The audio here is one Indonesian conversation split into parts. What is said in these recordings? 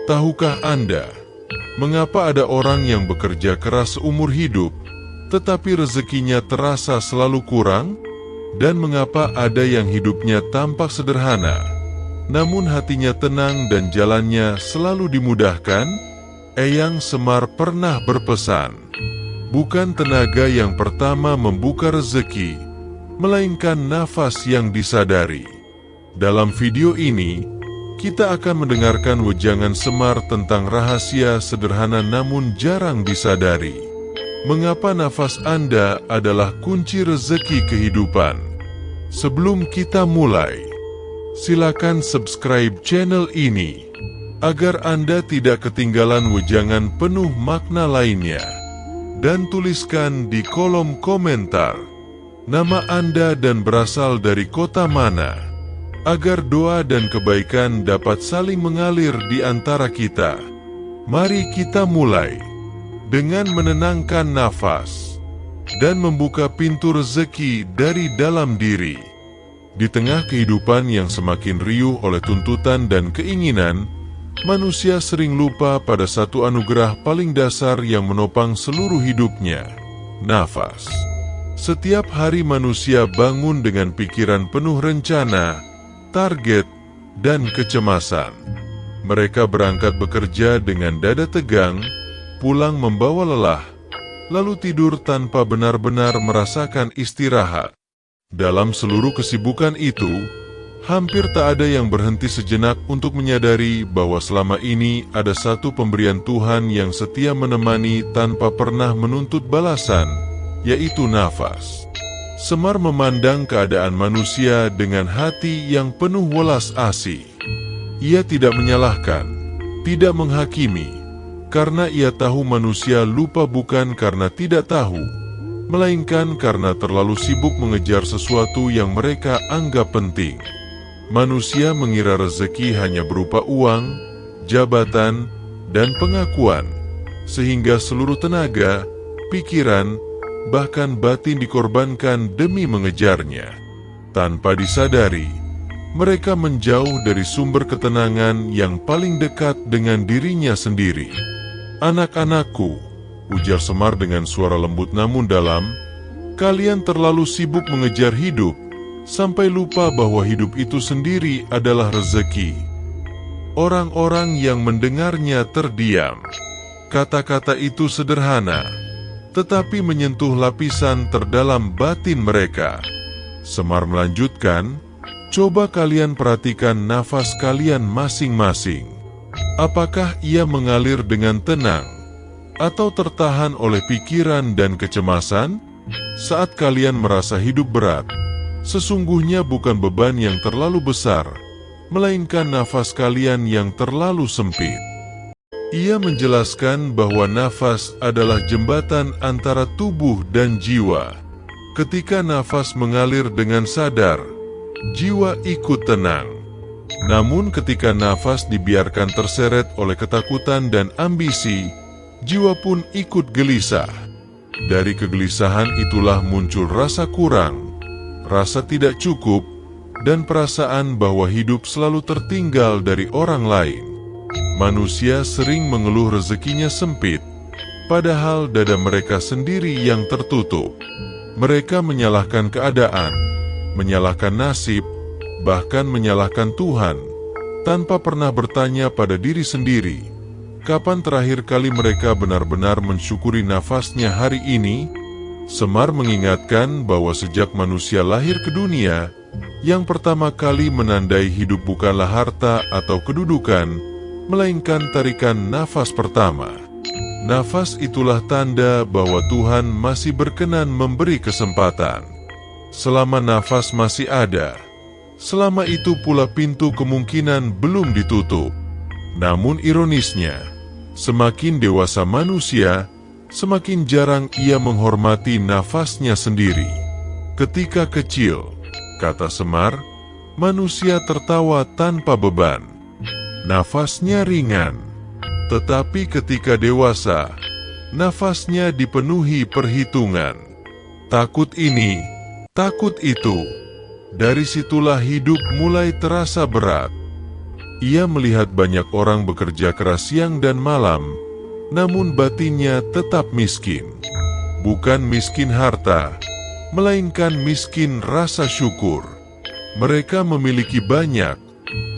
Tahukah Anda, mengapa ada orang yang bekerja keras seumur hidup, tetapi rezekinya terasa selalu kurang? Dan mengapa ada yang hidupnya tampak sederhana, namun hatinya tenang dan jalannya selalu dimudahkan? Eyang Semar pernah berpesan, bukan tenaga yang pertama membuka rezeki, melainkan nafas yang disadari. Dalam video ini, kita akan mendengarkan wejangan Semar tentang rahasia sederhana namun jarang disadari. Mengapa nafas Anda adalah kunci rezeki kehidupan? Sebelum kita mulai, silakan subscribe channel ini, agar Anda tidak ketinggalan wejangan penuh makna lainnya. Dan tuliskan di kolom komentar, nama Anda dan berasal dari kota mana, agar doa dan kebaikan dapat saling mengalir di antara kita. Mari kita mulai dengan menenangkan nafas dan membuka pintu rezeki dari dalam diri. Di tengah kehidupan yang semakin riuh oleh tuntutan dan keinginan, manusia sering lupa pada satu anugerah paling dasar yang menopang seluruh hidupnya: nafas. Setiap hari manusia bangun dengan pikiran penuh rencana, target, dan kecemasan. Mereka berangkat bekerja dengan dada tegang, pulang membawa lelah, lalu tidur tanpa benar-benar merasakan istirahat. Dalam seluruh kesibukan itu, hampir tak ada yang berhenti sejenak untuk menyadari bahwa selama ini ada satu pemberian Tuhan yang setia menemani tanpa pernah menuntut balasan, yaitu nafas. Semar memandang keadaan manusia dengan hati yang penuh welas asih. Ia tidak menyalahkan, tidak menghakimi, karena ia tahu manusia lupa bukan karena tidak tahu, melainkan karena terlalu sibuk mengejar sesuatu yang mereka anggap penting. Manusia mengira rezeki hanya berupa uang, jabatan, dan pengakuan, sehingga seluruh tenaga, pikiran, bahkan batin dikorbankan demi mengejarnya. Tanpa disadari, mereka menjauh dari sumber ketenangan yang paling dekat dengan dirinya sendiri. "Anak-anakku," ujar Semar dengan suara lembut namun dalam, "kalian terlalu sibuk mengejar hidup, sampai lupa bahwa hidup itu sendiri adalah rezeki." Orang-orang yang mendengarnya terdiam. Kata-kata itu sederhana, tetapi menyentuh lapisan terdalam batin mereka. Semar melanjutkan, "Coba kalian perhatikan nafas kalian masing-masing. Apakah ia mengalir dengan tenang, atau tertahan oleh pikiran dan kecemasan? Saat kalian merasa hidup berat, sesungguhnya bukan beban yang terlalu besar, melainkan nafas kalian yang terlalu sempit." Ia menjelaskan bahwa nafas adalah jembatan antara tubuh dan jiwa. Ketika nafas mengalir dengan sadar, jiwa ikut tenang. Namun ketika nafas dibiarkan terseret oleh ketakutan dan ambisi, jiwa pun ikut gelisah. Dari kegelisahan itulah muncul rasa kurang, rasa tidak cukup, dan perasaan bahwa hidup selalu tertinggal dari orang lain. Manusia sering mengeluh rezekinya sempit, padahal dada mereka sendiri yang tertutup. Mereka menyalahkan keadaan, menyalahkan nasib, bahkan menyalahkan Tuhan, tanpa pernah bertanya pada diri sendiri, kapan terakhir kali mereka benar-benar mensyukuri nafasnya hari ini? Semar mengingatkan bahwa sejak manusia lahir ke dunia, yang pertama kali menandai hidup bukanlah harta atau kedudukan, melainkan tarikan nafas pertama. Nafas itulah tanda bahwa Tuhan masih berkenan memberi kesempatan. Selama nafas masih ada, selama itu pula pintu kemungkinan belum ditutup. Namun ironisnya, semakin dewasa manusia, semakin jarang ia menghormati nafasnya sendiri. Ketika kecil, kata Semar, manusia tertawa tanpa beban. Nafasnya ringan, tetapi ketika dewasa, nafasnya dipenuhi perhitungan. Takut ini, takut itu. Dari situlah hidup mulai terasa berat. Ia melihat banyak orang bekerja keras siang dan malam, namun batinnya tetap miskin. Bukan miskin harta, melainkan miskin rasa syukur. Mereka memiliki banyak,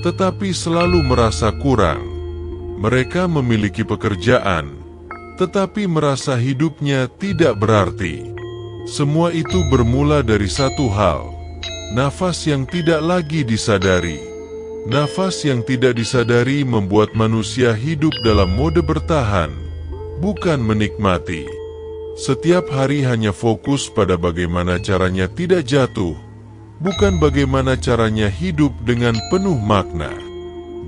tetapi selalu merasa kurang. Mereka memiliki pekerjaan, tetapi merasa hidupnya tidak berarti. Semua itu bermula dari satu hal, nafas yang tidak lagi disadari. Nafas yang tidak disadari membuat manusia hidup dalam mode bertahan, bukan menikmati. Setiap hari hanya fokus pada bagaimana caranya tidak jatuh, bukan bagaimana caranya hidup dengan penuh makna.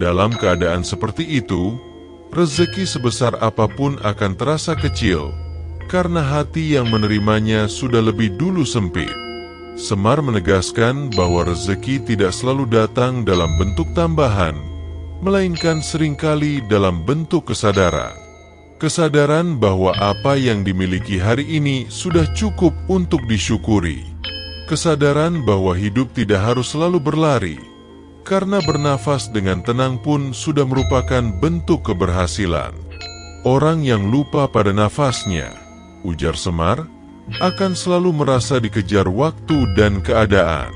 Dalam keadaan seperti itu, rezeki sebesar apapun akan terasa kecil, karena hati yang menerimanya sudah lebih dulu sempit. Semar menegaskan bahwa rezeki tidak selalu datang dalam bentuk tambahan, melainkan seringkali dalam bentuk kesadaran. Kesadaran bahwa apa yang dimiliki hari ini sudah cukup untuk disyukuri. Kesadaran bahwa hidup tidak harus selalu berlari, karena bernafas dengan tenang pun sudah merupakan bentuk keberhasilan. Orang yang lupa pada nafasnya, ujar Semar, akan selalu merasa dikejar waktu dan keadaan.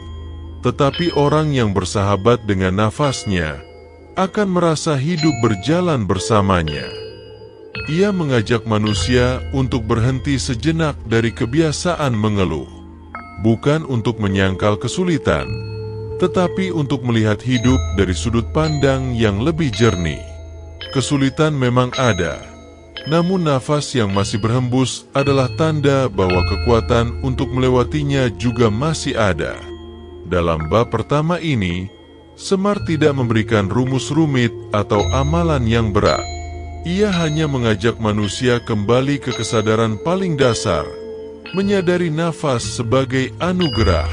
Tetapi orang yang bersahabat dengan nafasnya akan merasa hidup berjalan bersamanya. Ia mengajak manusia untuk berhenti sejenak dari kebiasaan mengeluh, bukan untuk menyangkal kesulitan, tetapi untuk melihat hidup dari sudut pandang yang lebih jernih. Kesulitan memang ada, namun nafas yang masih berhembus adalah tanda bahwa kekuatan untuk melewatinya juga masih ada. Dalam bab pertama ini, Semar tidak memberikan rumus rumit atau amalan yang berat. Ia hanya mengajak manusia kembali ke kesadaran paling dasar, menyadari nafas sebagai anugerah,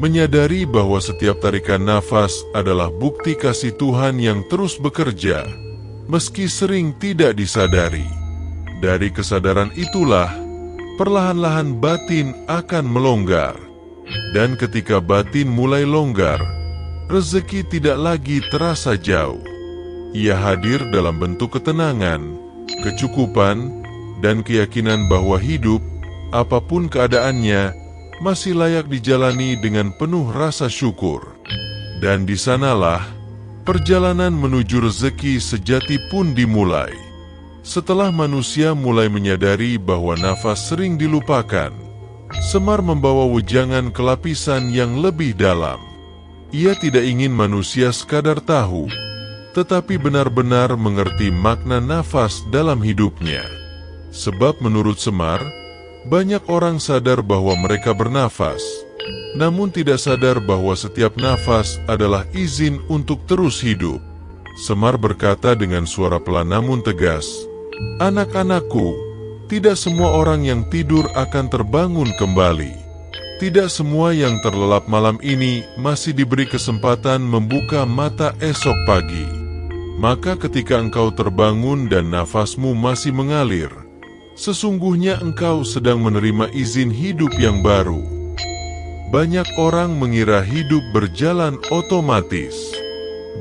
menyadari bahwa setiap tarikan nafas adalah bukti kasih Tuhan yang terus bekerja, meski sering tidak disadari. Dari kesadaran itulah, perlahan-lahan batin akan melonggar. Dan ketika batin mulai longgar, rezeki tidak lagi terasa jauh. Ia hadir dalam bentuk ketenangan, kecukupan, dan keyakinan bahwa hidup, apapun keadaannya, masih layak dijalani dengan penuh rasa syukur. Dan di sanalah, perjalanan menuju rezeki sejati pun dimulai. Setelah manusia mulai menyadari bahwa nafas sering dilupakan, Semar membawa wejangan ke lapisan yang lebih dalam. Ia tidak ingin manusia sekadar tahu, tetapi benar-benar mengerti makna nafas dalam hidupnya. Sebab menurut Semar, banyak orang sadar bahwa mereka bernafas, namun tidak sadar bahwa setiap nafas adalah izin untuk terus hidup. Semar berkata dengan suara pelan namun tegas, "Anak-anakku, tidak semua orang yang tidur akan terbangun kembali. Tidak semua yang terlelap malam ini masih diberi kesempatan membuka mata esok pagi. Maka ketika engkau terbangun dan nafasmu masih mengalir, sesungguhnya engkau sedang menerima izin hidup yang baru." Banyak orang mengira hidup berjalan otomatis.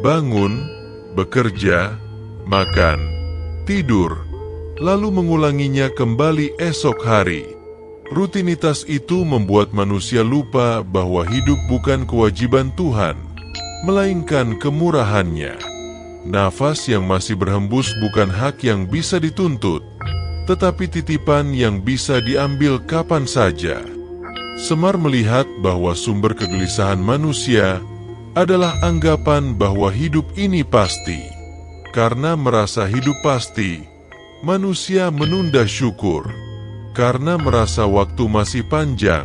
Bangun, bekerja, makan, tidur, lalu mengulanginya kembali esok hari. Rutinitas itu membuat manusia lupa bahwa hidup bukan kewajiban Tuhan, melainkan kemurahannya. Nafas yang masih berhembus bukan hak yang bisa dituntut, tetapi titipan yang bisa diambil kapan saja. Semar melihat bahwa sumber kegelisahan manusia adalah anggapan bahwa hidup ini pasti. Karena merasa hidup pasti, manusia menunda syukur. Karena merasa waktu masih panjang,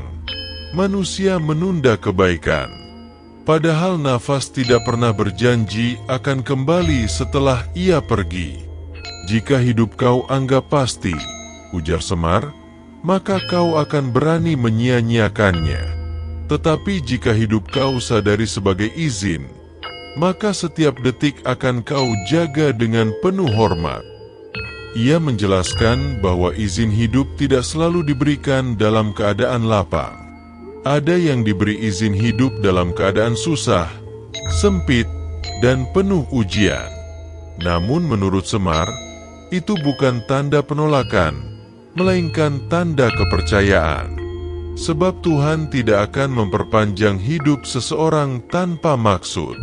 manusia menunda kebaikan. Padahal nafas tidak pernah berjanji akan kembali setelah ia pergi. Jika hidup kau anggap pasti, ujar Semar, maka kau akan berani menyia-nyiakannya. Tetapi jika hidup kau sadari sebagai izin, maka setiap detik akan kau jaga dengan penuh hormat. Ia menjelaskan bahwa izin hidup tidak selalu diberikan dalam keadaan lapang. Ada yang diberi izin hidup dalam keadaan susah, sempit, dan penuh ujian. Namun menurut Semar, itu bukan tanda penolakan, melainkan tanda kepercayaan. Sebab Tuhan tidak akan memperpanjang hidup seseorang tanpa maksud.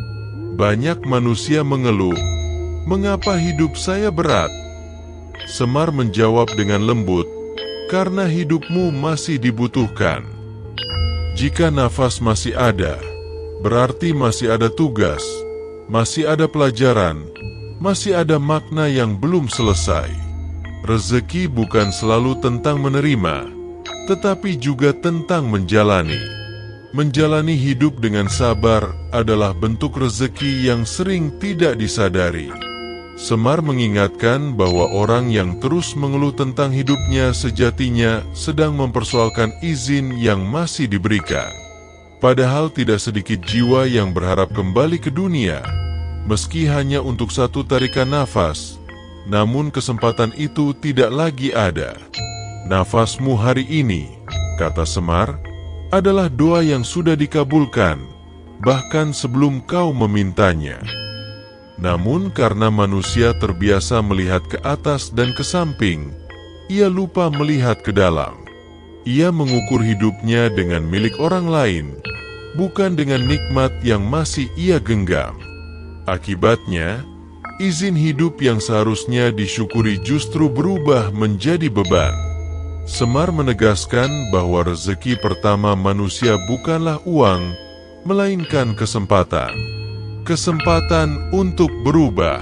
Banyak manusia mengeluh, "Mengapa hidup saya berat?" Semar menjawab dengan lembut, "Karena hidupmu masih dibutuhkan. Jika nafas masih ada, berarti masih ada tugas, masih ada pelajaran, masih ada makna yang belum selesai." Rezeki bukan selalu tentang menerima, tetapi juga tentang menjalani. Menjalani hidup dengan sabar adalah bentuk rezeki yang sering tidak disadari. Semar mengingatkan bahwa orang yang terus mengeluh tentang hidupnya sejatinya sedang mempersoalkan izin yang masih diberikan. Padahal tidak sedikit jiwa yang berharap kembali ke dunia, meski hanya untuk satu tarikan nafas, namun kesempatan itu tidak lagi ada. "Nafasmu hari ini," kata Semar, "adalah doa yang sudah dikabulkan, bahkan sebelum kau memintanya." Namun karena manusia terbiasa melihat ke atas dan ke samping, ia lupa melihat ke dalam. Ia mengukur hidupnya dengan milik orang lain, bukan dengan nikmat yang masih ia genggam. Akibatnya, izin hidup yang seharusnya disyukuri justru berubah menjadi beban. Semar menegaskan bahwa rezeki pertama manusia bukanlah uang, melainkan kesempatan. Kesempatan untuk berubah,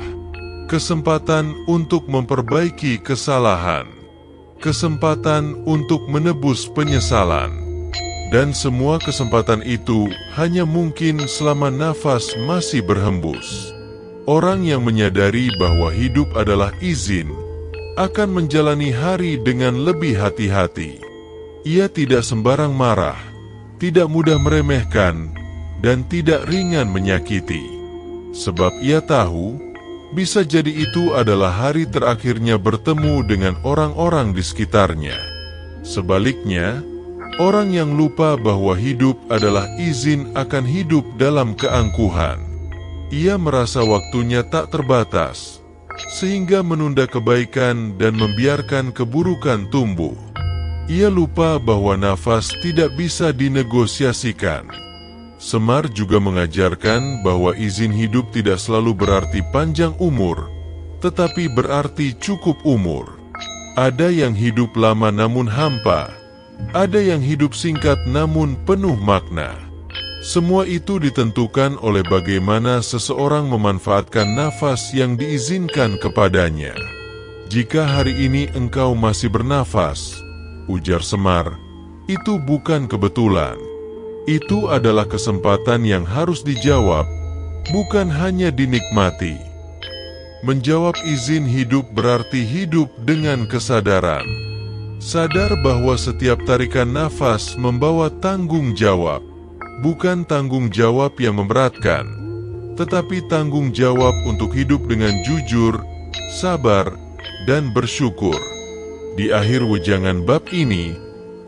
kesempatan untuk memperbaiki kesalahan, kesempatan untuk menebus penyesalan. Dan semua kesempatan itu hanya mungkin selama nafas masih berhembus. Orang yang menyadari bahwa hidup adalah izin, akan menjalani hari dengan lebih hati-hati. Ia tidak sembarang marah, tidak mudah meremehkan, dan tidak ringan menyakiti. Sebab ia tahu, bisa jadi itu adalah hari terakhirnya bertemu dengan orang-orang di sekitarnya. Sebaliknya, orang yang lupa bahwa hidup adalah izin akan hidup dalam keangkuhan. Ia merasa waktunya tak terbatas, sehingga menunda kebaikan dan membiarkan keburukan tumbuh. Ia lupa bahwa nafas tidak bisa dinegosiasikan. Semar juga mengajarkan bahwa izin hidup tidak selalu berarti panjang umur, tetapi berarti cukup umur. Ada yang hidup lama namun hampa, ada yang hidup singkat namun penuh makna. Semua itu ditentukan oleh bagaimana seseorang memanfaatkan nafas yang diizinkan kepadanya. "Jika hari ini engkau masih bernafas," ujar Semar, "itu bukan kebetulan. Itu adalah kesempatan yang harus dijawab, bukan hanya dinikmati." Menjawab izin hidup berarti hidup dengan kesadaran. Sadar bahwa setiap tarikan nafas membawa tanggung jawab. Bukan tanggung jawab yang memberatkan, tetapi tanggung jawab untuk hidup dengan jujur, sabar, dan bersyukur. Di akhir wejangan bab ini,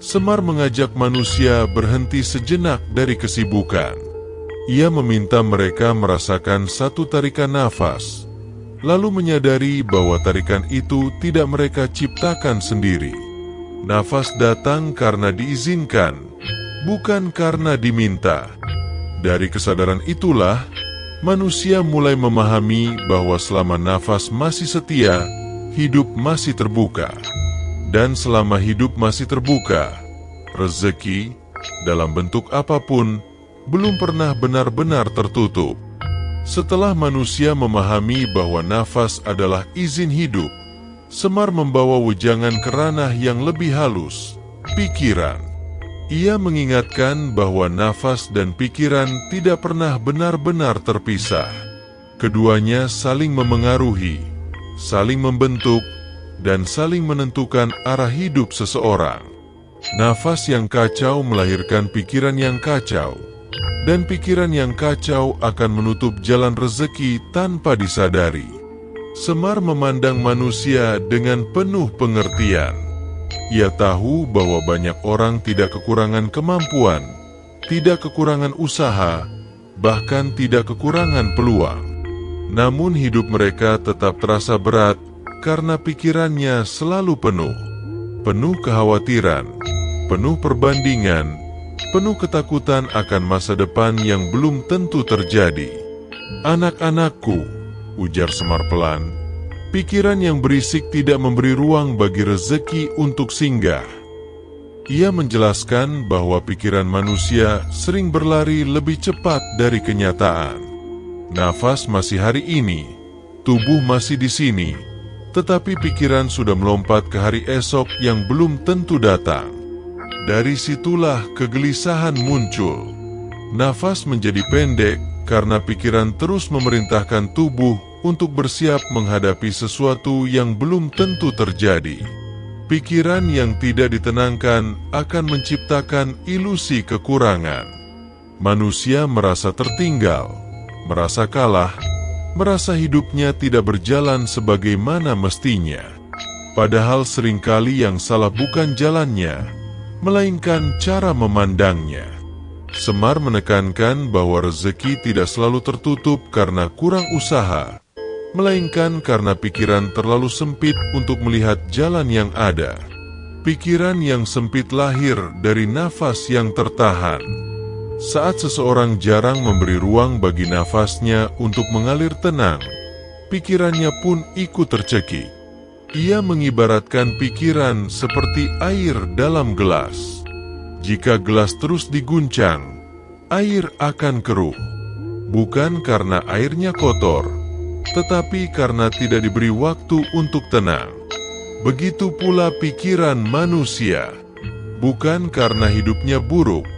Semar mengajak manusia berhenti sejenak dari kesibukan. Ia meminta mereka merasakan satu tarikan nafas, lalu menyadari bahwa tarikan itu tidak mereka ciptakan sendiri. Nafas datang karena diizinkan, bukan karena diminta. Dari kesadaran itulah, manusia mulai memahami bahwa selama nafas masih setia, hidup masih terbuka. Dan selama hidup masih terbuka, rezeki, dalam bentuk apapun, belum pernah benar-benar tertutup. Setelah manusia memahami bahwa nafas adalah izin hidup, Semar membawa wejangan ke ranah yang lebih halus, pikiran. Ia mengingatkan bahwa nafas dan pikiran tidak pernah benar-benar terpisah. Keduanya saling memengaruhi, saling membentuk, dan saling menentukan arah hidup seseorang. Nafas yang kacau melahirkan pikiran yang kacau, dan pikiran yang kacau akan menutup jalan rezeki tanpa disadari. Semar memandang manusia dengan penuh pengertian. Ia tahu bahwa banyak orang tidak kekurangan kemampuan, tidak kekurangan usaha, bahkan tidak kekurangan peluang. Namun hidup mereka tetap terasa berat karena pikirannya selalu penuh kekhawatiran, penuh perbandingan, penuh ketakutan akan masa depan yang belum tentu terjadi. "Anak-anakku," ujar Semar pelan, "pikiran yang berisik tidak memberi ruang bagi rezeki untuk singgah." Ia menjelaskan bahwa pikiran manusia sering berlari lebih cepat dari kenyataan. Nafas masih hari ini, tubuh masih di sini, tetapi pikiran sudah melompat ke hari esok yang belum tentu datang. Dari situlah kegelisahan muncul. Nafas menjadi pendek karena pikiran terus memerintahkan tubuh untuk bersiap menghadapi sesuatu yang belum tentu terjadi. Pikiran yang tidak ditenangkan akan menciptakan ilusi kekurangan. Manusia merasa tertinggal, merasa kalah, merasa hidupnya tidak berjalan sebagaimana mestinya. Padahal seringkali yang salah bukan jalannya, melainkan cara memandangnya. Semar menekankan bahwa rezeki tidak selalu tertutup karena kurang usaha, melainkan karena pikiran terlalu sempit untuk melihat jalan yang ada. Pikiran yang sempit lahir dari nafas yang tertahan. Saat seseorang jarang memberi ruang bagi nafasnya untuk mengalir tenang, pikirannya pun ikut tercekik. Ia mengibaratkan pikiran seperti air dalam gelas. Jika gelas terus diguncang, air akan keruh. Bukan karena airnya kotor, tetapi karena tidak diberi waktu untuk tenang. Begitu pula pikiran manusia, bukan karena hidupnya buruk,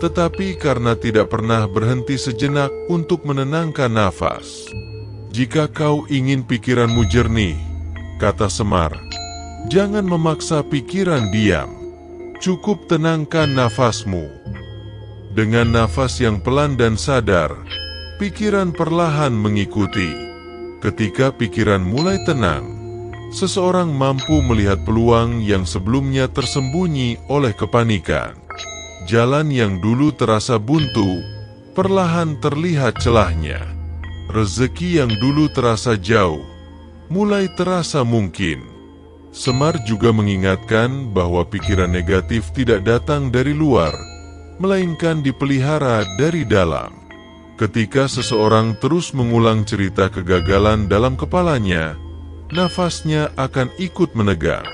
tetapi karena tidak pernah berhenti sejenak untuk menenangkan nafas. "Jika kau ingin pikiranmu jernih," kata Semar, "jangan memaksa pikiran diam. Cukup tenangkan nafasmu." Dengan nafas yang pelan dan sadar, pikiran perlahan mengikuti. Ketika pikiran mulai tenang, seseorang mampu melihat peluang yang sebelumnya tersembunyi oleh kepanikan. Jalan yang dulu terasa buntu, perlahan terlihat celahnya. Rezeki yang dulu terasa jauh, mulai terasa mungkin. Semar juga mengingatkan bahwa pikiran negatif tidak datang dari luar, melainkan dipelihara dari dalam. Ketika seseorang terus mengulang cerita kegagalan dalam kepalanya, nafasnya akan ikut menegang.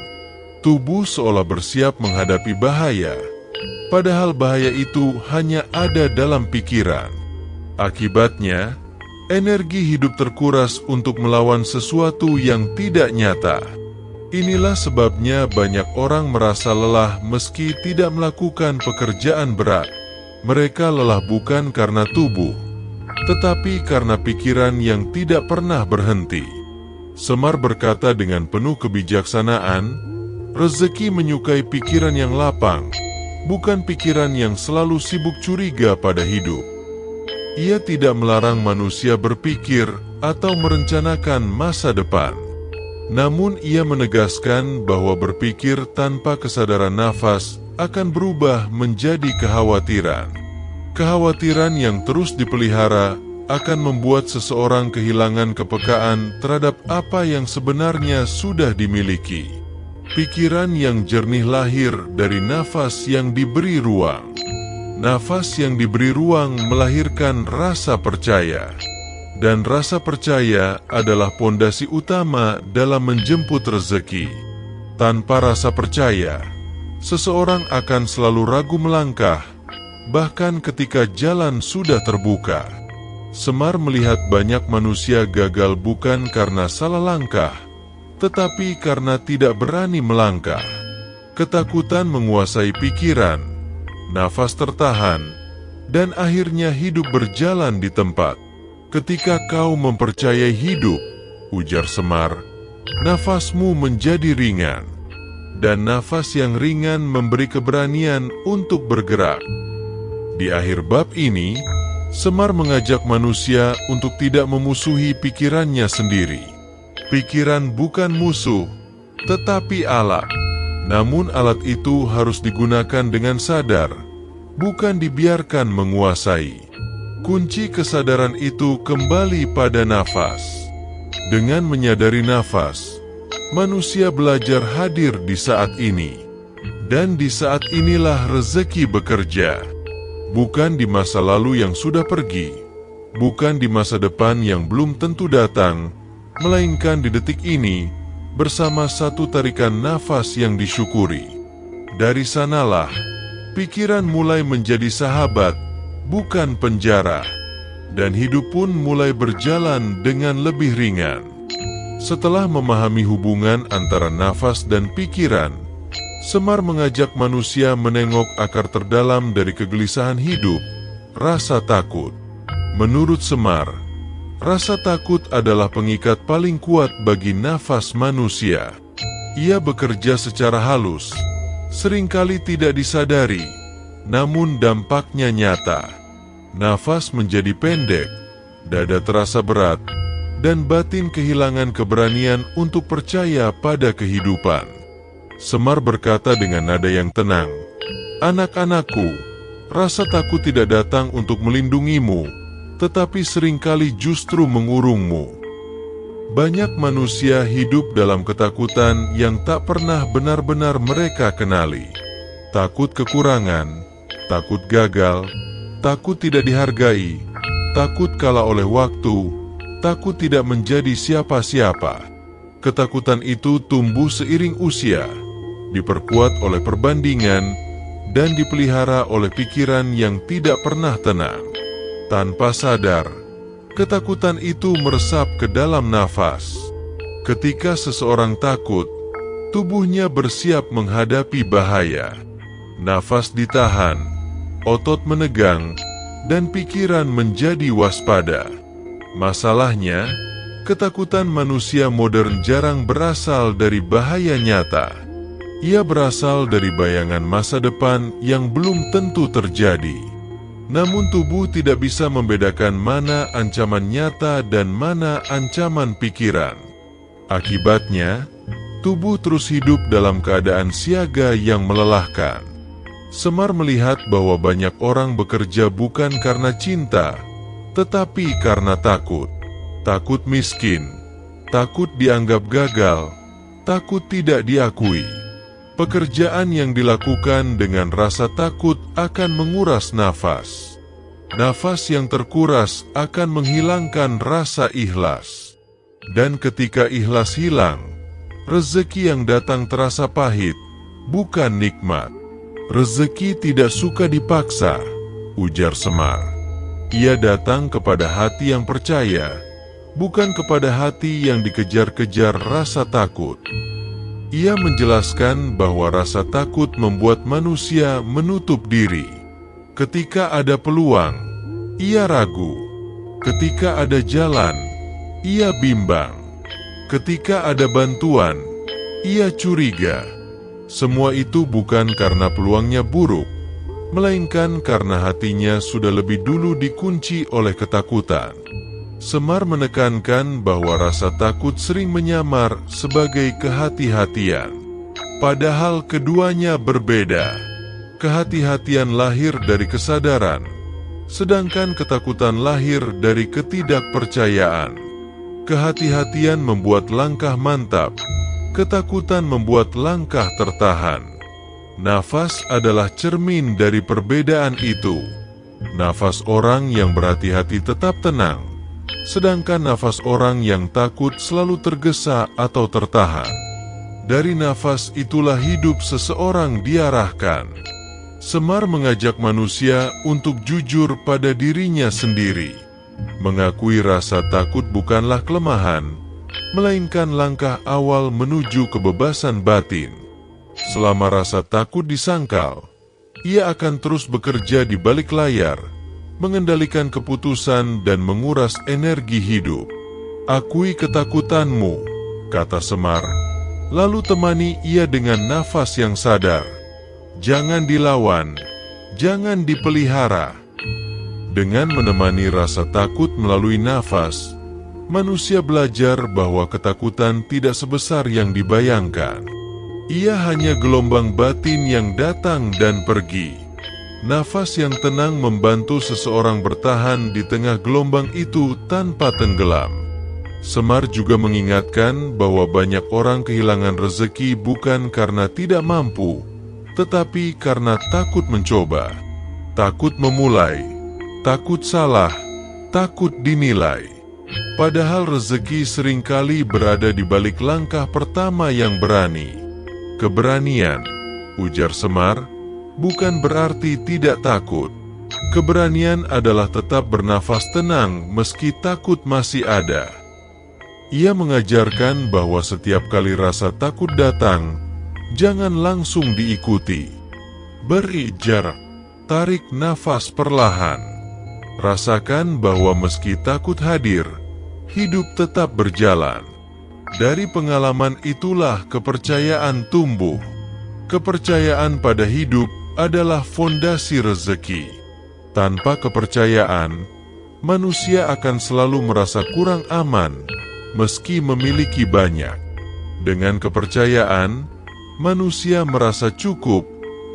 Tubuh seolah bersiap menghadapi bahaya, padahal bahaya itu hanya ada dalam pikiran. Akibatnya, energi hidup terkuras untuk melawan sesuatu yang tidak nyata. Inilah sebabnya banyak orang merasa lelah meski tidak melakukan pekerjaan berat. Mereka lelah bukan karena tubuh, tetapi karena pikiran yang tidak pernah berhenti. Semar berkata dengan penuh kebijaksanaan, rezeki menyukai pikiran yang lapang, bukan pikiran yang selalu sibuk curiga pada hidup. Ia tidak melarang manusia berpikir atau merencanakan masa depan. Namun ia menegaskan bahwa berpikir tanpa kesadaran nafas akan berubah menjadi kekhawatiran. Kekhawatiran yang terus dipelihara akan membuat seseorang kehilangan kepekaan terhadap apa yang sebenarnya sudah dimiliki. Pikiran yang jernih lahir dari nafas yang diberi ruang. Nafas yang diberi ruang melahirkan rasa percaya. Dan rasa percaya adalah pondasi utama dalam menjemput rezeki. Tanpa rasa percaya, seseorang akan selalu ragu melangkah, bahkan ketika jalan sudah terbuka. Semar melihat banyak manusia gagal bukan karena salah langkah, tetapi karena tidak berani melangkah. Ketakutan menguasai pikiran, nafas tertahan, dan akhirnya hidup berjalan di tempat. "Ketika kau mempercayai hidup," ujar Semar, "nafasmu menjadi ringan. Dan nafas yang ringan memberi keberanian untuk bergerak." Di akhir bab ini, Semar mengajak manusia untuk tidak memusuhi pikirannya sendiri. Pikiran bukan musuh, tetapi alat. Namun alat itu harus digunakan dengan sadar, bukan dibiarkan menguasai. Kunci kesadaran itu kembali pada nafas. Dengan menyadari nafas, manusia belajar hadir di saat ini. Dan di saat inilah rezeki bekerja. Bukan di masa lalu yang sudah pergi, bukan di masa depan yang belum tentu datang, melainkan di detik ini, bersama satu tarikan nafas yang disyukuri. Dari sanalah, pikiran mulai menjadi sahabat, bukan penjara, dan hidup pun mulai berjalan dengan lebih ringan. Setelah memahami hubungan antara nafas dan pikiran, Semar mengajak manusia menengok akar terdalam dari kegelisahan hidup, rasa takut. Menurut Semar, rasa takut adalah pengikat paling kuat bagi nafas manusia. Ia bekerja secara halus, seringkali tidak disadari, namun dampaknya nyata. Nafas menjadi pendek, dada terasa berat, dan batin kehilangan keberanian untuk percaya pada kehidupan. Semar berkata dengan nada yang tenang, "Anak-anakku, rasa takut tidak datang untuk melindungimu, tetapi seringkali justru mengurungmu." Banyak manusia hidup dalam ketakutan yang tak pernah benar-benar mereka kenali. Takut kekurangan, takut gagal, takut tidak dihargai, takut kalah oleh waktu, takut tidak menjadi siapa-siapa. Ketakutan itu tumbuh seiring usia, diperkuat oleh perbandingan, dan dipelihara oleh pikiran yang tidak pernah tenang. Tanpa sadar, ketakutan itu meresap ke dalam nafas. Ketika seseorang takut, tubuhnya bersiap menghadapi bahaya. Nafas ditahan, otot menegang, dan pikiran menjadi waspada. Masalahnya, ketakutan manusia modern jarang berasal dari bahaya nyata. Ia berasal dari bayangan masa depan yang belum tentu terjadi. Namun tubuh tidak bisa membedakan mana ancaman nyata dan mana ancaman pikiran. Akibatnya, tubuh terus hidup dalam keadaan siaga yang melelahkan. Semar melihat bahwa banyak orang bekerja bukan karena cinta, tetapi karena takut. Takut miskin, takut dianggap gagal, takut tidak diakui. Pekerjaan yang dilakukan dengan rasa takut akan menguras nafas. Nafas yang terkuras akan menghilangkan rasa ikhlas. Dan ketika ikhlas hilang, rezeki yang datang terasa pahit, bukan nikmat. Rezeki tidak suka dipaksa, ujar Semar. Ia datang kepada hati yang percaya, bukan kepada hati yang dikejar-kejar rasa takut. Ia menjelaskan bahwa rasa takut membuat manusia menutup diri. Ketika ada peluang, ia ragu. Ketika ada jalan, ia bimbang. Ketika ada bantuan, ia curiga. Semua itu bukan karena peluangnya buruk, melainkan karena hatinya sudah lebih dulu dikunci oleh ketakutan. Semar menekankan bahwa rasa takut sering menyamar sebagai kehati-hatian. Padahal keduanya berbeda. Kehati-hatian lahir dari kesadaran, sedangkan ketakutan lahir dari ketidakpercayaan. Kehati-hatian membuat langkah mantap, ketakutan membuat langkah tertahan. Nafas adalah cermin dari perbedaan itu. Nafas orang yang berhati-hati tetap tenang, sedangkan nafas orang yang takut selalu tergesa atau tertahan. Dari nafas itulah hidup seseorang diarahkan. Semar mengajak manusia untuk jujur pada dirinya sendiri. Mengakui rasa takut bukanlah kelemahan, melainkan langkah awal menuju kebebasan batin. Selama rasa takut disangkal, ia akan terus bekerja di balik layar, mengendalikan keputusan dan menguras energi hidup. "Akui ketakutanmu," kata Semar, lalu temani ia dengan nafas yang sadar. Jangan dilawan, jangan dipelihara. Dengan menemani rasa takut melalui nafas, manusia belajar bahwa ketakutan tidak sebesar yang dibayangkan. Ia hanya gelombang batin yang datang dan pergi. Nafas yang tenang membantu seseorang bertahan di tengah gelombang itu tanpa tenggelam. Semar juga mengingatkan bahwa banyak orang kehilangan rezeki bukan karena tidak mampu, tetapi karena takut mencoba, takut memulai, takut salah, takut dinilai. Padahal rezeki seringkali berada di balik langkah pertama yang berani. Keberanian, ujar Semar, bukan berarti tidak takut. Keberanian adalah tetap bernafas tenang meski takut masih ada. Ia mengajarkan bahwa setiap kali rasa takut datang, jangan langsung diikuti. Beri jarak, tarik nafas perlahan. Rasakan bahwa meski takut hadir, hidup tetap berjalan. Dari pengalaman itulah kepercayaan tumbuh. Kepercayaan pada hidup adalah fondasi rezeki. Tanpa kepercayaan, manusia akan selalu merasa kurang aman, meski memiliki banyak. Dengan kepercayaan, manusia merasa cukup,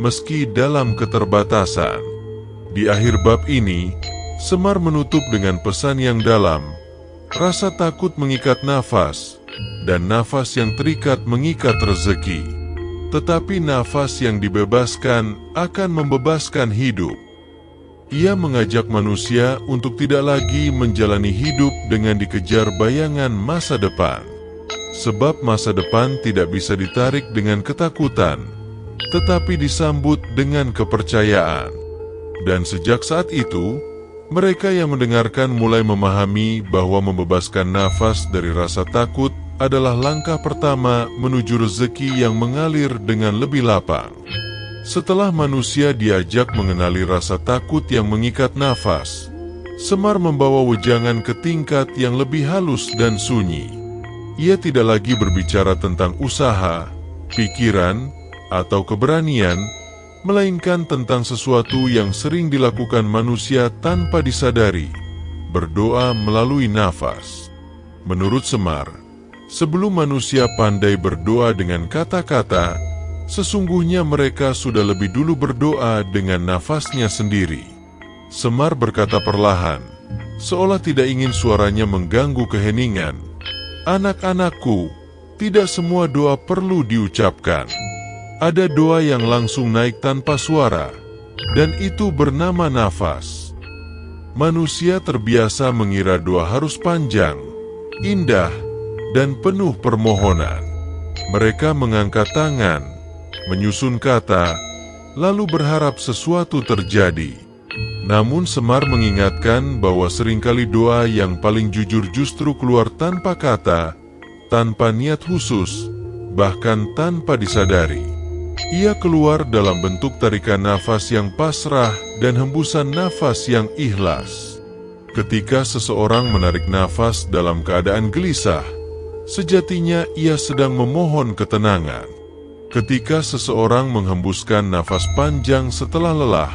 meski dalam keterbatasan. Di akhir bab ini, Semar menutup dengan pesan yang dalam. Rasa takut mengikat nafas, dan nafas yang terikat mengikat rezeki. Tetapi nafas yang dibebaskan akan membebaskan hidup. Ia mengajak manusia untuk tidak lagi menjalani hidup dengan dikejar bayangan masa depan. Sebab masa depan tidak bisa ditarik dengan ketakutan, tetapi disambut dengan kepercayaan. Dan sejak saat itu, mereka yang mendengarkan mulai memahami bahwa membebaskan nafas dari rasa takut adalah langkah pertama menuju rezeki yang mengalir dengan lebih lapang. Setelah manusia diajak mengenali rasa takut yang mengikat nafas, Semar membawa wejangan ke tingkat yang lebih halus dan sunyi. Ia tidak lagi berbicara tentang usaha, pikiran, atau keberanian, melainkan tentang sesuatu yang sering dilakukan manusia tanpa disadari, berdoa melalui nafas. Menurut Semar, sebelum manusia pandai berdoa dengan kata-kata, sesungguhnya mereka sudah lebih dulu berdoa dengan nafasnya sendiri. Semar berkata perlahan, seolah tidak ingin suaranya mengganggu keheningan. Anak-anakku, tidak semua doa perlu diucapkan. Ada doa yang langsung naik tanpa suara, dan itu bernama nafas. Manusia terbiasa mengira doa harus panjang, indah, dan penuh permohonan. Mereka mengangkat tangan, menyusun kata, lalu berharap sesuatu terjadi. Namun Semar mengingatkan bahwa seringkali doa yang paling jujur justru keluar tanpa kata, tanpa niat khusus, bahkan tanpa disadari. Ia keluar dalam bentuk tarikan nafas yang pasrah dan hembusan nafas yang ikhlas. Ketika seseorang menarik nafas dalam keadaan gelisah, sejatinya ia sedang memohon ketenangan. Ketika seseorang menghembuskan nafas panjang setelah lelah,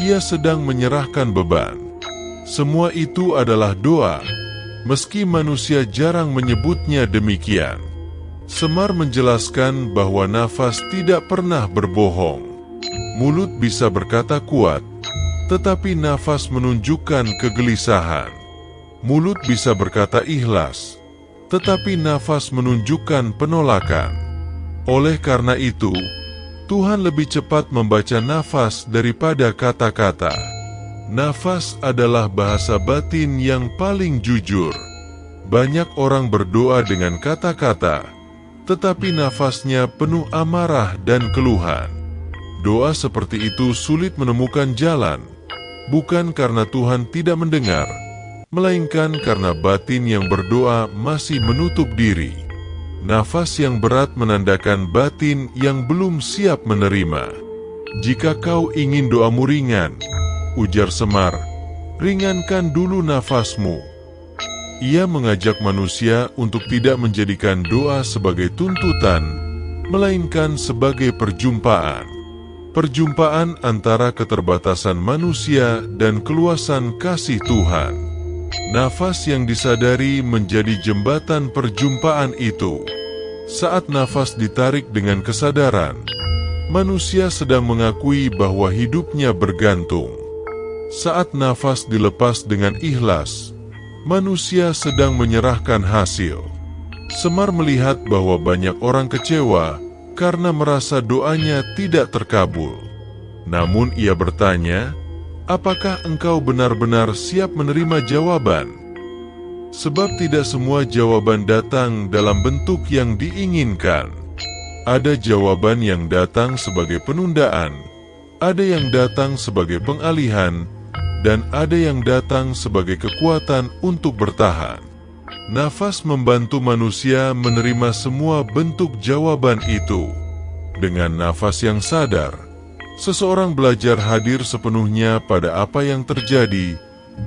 ia sedang menyerahkan beban. Semua itu adalah doa, meski manusia jarang menyebutnya demikian. Semar menjelaskan bahwa nafas tidak pernah berbohong. Mulut bisa berkata kuat, tetapi nafas menunjukkan kegelisahan. Mulut bisa berkata ikhlas, tetapi nafas menunjukkan penolakan. Oleh karena itu, Tuhan lebih cepat membaca nafas daripada kata-kata. Nafas adalah bahasa batin yang paling jujur. Banyak orang berdoa dengan kata-kata, tetapi nafasnya penuh amarah dan keluhan. Doa seperti itu sulit menemukan jalan, bukan karena Tuhan tidak mendengar, melainkan karena batin yang berdoa masih menutup diri. Nafas yang berat menandakan batin yang belum siap menerima. Jika kau ingin doamu ringan, ujar Semar, ringankan dulu nafasmu. Ia mengajak manusia untuk tidak menjadikan doa sebagai tuntutan, melainkan sebagai perjumpaan. Perjumpaan antara keterbatasan manusia dan keluasan kasih Tuhan. Nafas yang disadari menjadi jembatan perjumpaan itu. Saat nafas ditarik dengan kesadaran, manusia sedang mengakui bahwa hidupnya bergantung. Saat nafas dilepas dengan ikhlas, manusia sedang menyerahkan hasil. Semar melihat bahwa banyak orang kecewa karena merasa doanya tidak terkabul. Namun ia bertanya, apakah engkau benar-benar siap menerima jawaban? Sebab tidak semua jawaban datang dalam bentuk yang diinginkan. Ada jawaban yang datang sebagai penundaan, ada yang datang sebagai pengalihan, dan ada yang datang sebagai kekuatan untuk bertahan. Nafas membantu manusia menerima semua bentuk jawaban itu. Dengan nafas yang sadar, seseorang belajar hadir sepenuhnya pada apa yang terjadi,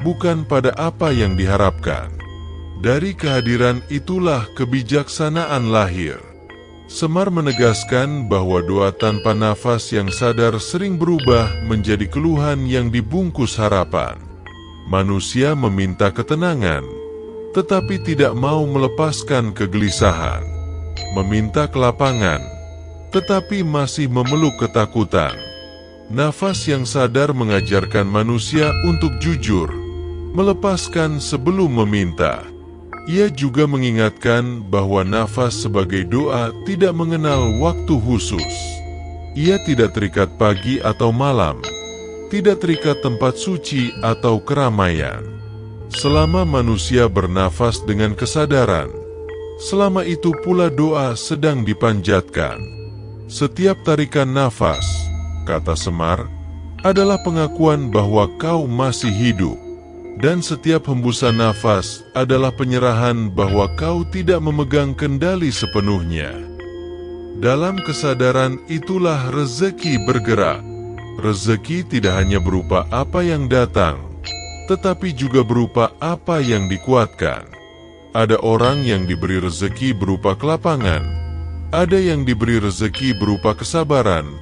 bukan pada apa yang diharapkan. Dari kehadiran itulah kebijaksanaan lahir. Semar menegaskan bahwa doa tanpa nafas yang sadar sering berubah menjadi keluhan yang dibungkus harapan. Manusia meminta ketenangan, tetapi tidak mau melepaskan kegelisahan. Meminta kelapangan, tetapi masih memeluk ketakutan. Nafas yang sadar mengajarkan manusia untuk jujur, melepaskan sebelum meminta. Ia juga mengingatkan bahwa nafas sebagai doa tidak mengenal waktu khusus. Ia tidak terikat pagi atau malam, tidak terikat tempat suci atau keramaian. Selama manusia bernafas dengan kesadaran, selama itu pula doa sedang dipanjatkan. Setiap tarikan nafas, kata Semar, adalah pengakuan bahwa kau masih hidup. Dan setiap hembusan nafas adalah penyerahan bahwa kau tidak memegang kendali sepenuhnya. Dalam kesadaran itulah rezeki bergerak. Rezeki tidak hanya berupa apa yang datang, tetapi juga berupa apa yang dikuatkan. Ada orang yang diberi rezeki berupa kelapangan, ada yang diberi rezeki berupa kesabaran,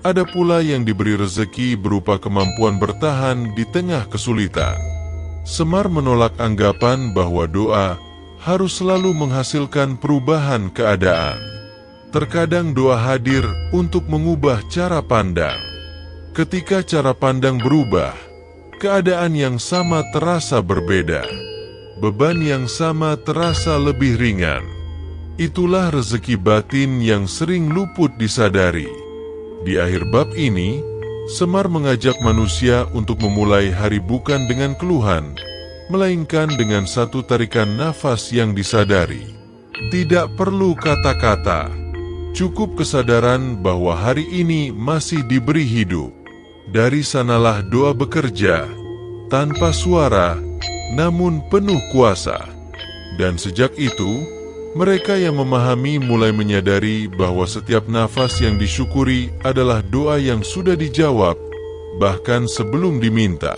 ada pula yang diberi rezeki berupa kemampuan bertahan di tengah kesulitan. Semar menolak anggapan bahwa doa harus selalu menghasilkan perubahan keadaan. Terkadang doa hadir untuk mengubah cara pandang. Ketika cara pandang berubah, keadaan yang sama terasa berbeda. Beban yang sama terasa lebih ringan. Itulah rezeki batin yang sering luput disadari. Di akhir bab ini, Semar mengajak manusia untuk memulai hari bukan dengan keluhan, melainkan dengan satu tarikan nafas yang disadari. Tidak perlu kata-kata, cukup kesadaran bahwa hari ini masih diberi hidup. Dari sanalah doa bekerja, tanpa suara, namun penuh kuasa. Dan sejak itu, mereka yang memahami mulai menyadari bahwa setiap nafas yang disyukuri adalah doa yang sudah dijawab, bahkan sebelum diminta.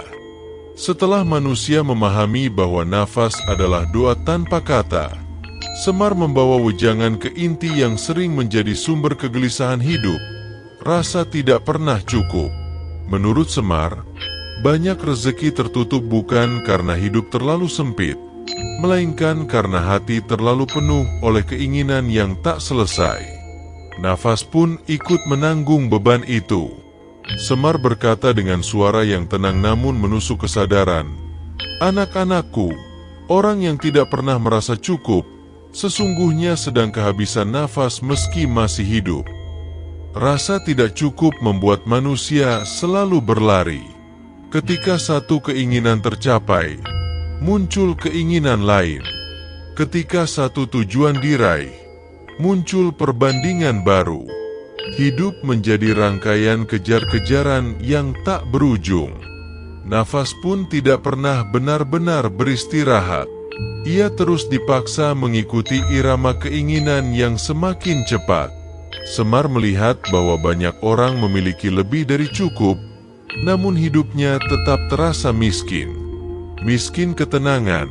Setelah manusia memahami bahwa nafas adalah doa tanpa kata, Semar membawa wejangan ke inti yang sering menjadi sumber kegelisahan hidup, rasa tidak pernah cukup. Menurut Semar, banyak rezeki tertutup bukan karena hidup terlalu sempit, melainkan karena hati terlalu penuh oleh keinginan yang tak selesai. Nafas pun ikut menanggung beban itu. Semar berkata dengan suara yang tenang namun menusuk kesadaran, "Anak-anakku, orang yang tidak pernah merasa cukup, sesungguhnya sedang kehabisan nafas meski masih hidup." Rasa tidak cukup membuat manusia selalu berlari. Ketika satu keinginan tercapai, muncul keinginan lain. Ketika satu tujuan diraih, muncul perbandingan baru. Hidup menjadi rangkaian kejar-kejaran yang tak berujung. Nafas pun tidak pernah benar-benar beristirahat. Ia terus dipaksa mengikuti irama keinginan yang semakin cepat. Semar melihat bahwa banyak orang memiliki lebih dari cukup, namun hidupnya tetap terasa miskin. Miskin ketenangan,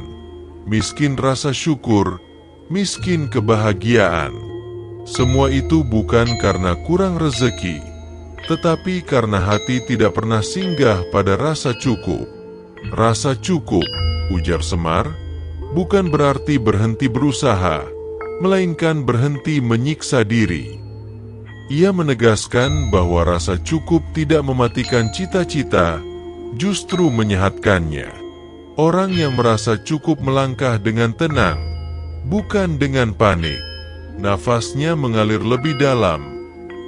miskin rasa syukur, miskin kebahagiaan. Semua itu bukan karena kurang rezeki, tetapi karena hati tidak pernah singgah pada rasa cukup. Rasa cukup, ujar Semar, bukan berarti berhenti berusaha, melainkan berhenti menyiksa diri. Ia menegaskan bahwa rasa cukup tidak mematikan cita-cita, justru menyehatkannya. Orang yang merasa cukup melangkah dengan tenang, bukan dengan panik. Nafasnya mengalir lebih dalam,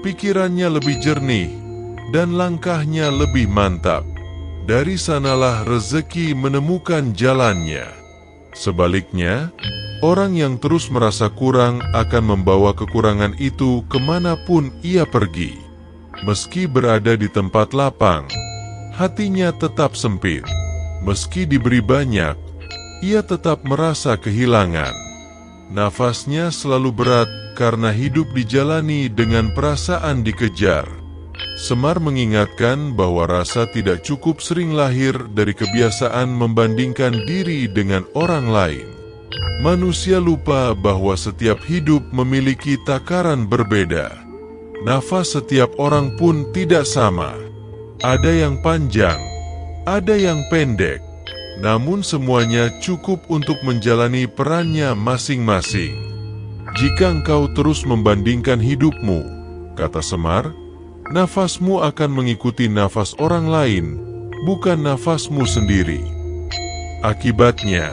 pikirannya lebih jernih, dan langkahnya lebih mantap. Dari sanalah rezeki menemukan jalannya. Sebaliknya, orang yang terus merasa kurang akan membawa kekurangan itu kemanapun ia pergi. Meski berada di tempat lapang, hatinya tetap sempit. Meski diberi banyak, ia tetap merasa kehilangan. Nafasnya selalu berat karena hidup dijalani dengan perasaan dikejar. Semar mengingatkan bahwa rasa tidak cukup sering lahir dari kebiasaan membandingkan diri dengan orang lain. Manusia lupa bahwa setiap hidup memiliki takaran berbeda. Nafas setiap orang pun tidak sama. Ada yang panjang, ada yang pendek. Namun semuanya cukup untuk menjalani perannya masing-masing. Jika engkau terus membandingkan hidupmu, kata Semar, nafasmu akan mengikuti nafas orang lain, bukan nafasmu sendiri. Akibatnya,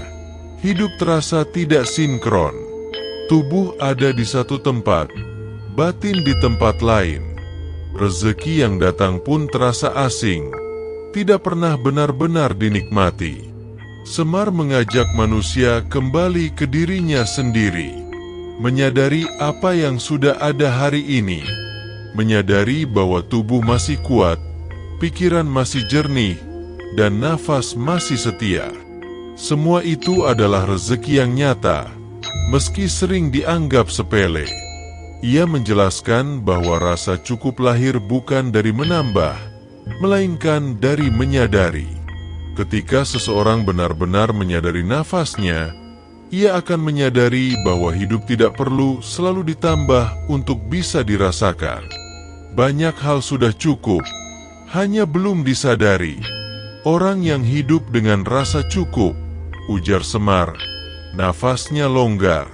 hidup terasa tidak sinkron. Tubuh ada di satu tempat, batin di tempat lain. Rezeki yang datang pun terasa asing, tidak pernah benar-benar dinikmati. Semar mengajak manusia kembali ke dirinya sendiri, menyadari apa yang sudah ada hari ini, menyadari bahwa tubuh masih kuat, pikiran masih jernih, dan nafas masih setia. Semua itu adalah rezeki yang nyata, meski sering dianggap sepele. Ia menjelaskan bahwa rasa cukup lahir bukan dari menambah, melainkan dari menyadari. Ketika seseorang benar-benar menyadari nafasnya, ia akan menyadari bahwa hidup tidak perlu selalu ditambah untuk bisa dirasakan. Banyak hal sudah cukup, hanya belum disadari. Orang yang hidup dengan rasa cukup, ujar Semar, nafasnya longgar.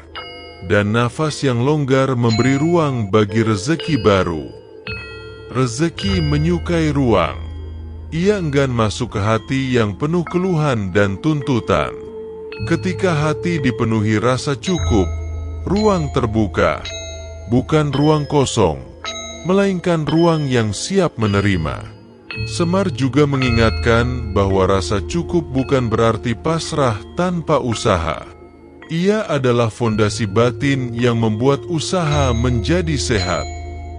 Dan nafas yang longgar memberi ruang bagi rezeki baru. Rezeki menyukai ruang. Ia enggan masuk ke hati yang penuh keluhan dan tuntutan. Ketika hati dipenuhi rasa cukup, ruang terbuka. Bukan ruang kosong, melainkan ruang yang siap menerima. Semar juga mengingatkan bahwa rasa cukup bukan berarti pasrah tanpa usaha. Ia adalah fondasi batin yang membuat usaha menjadi sehat.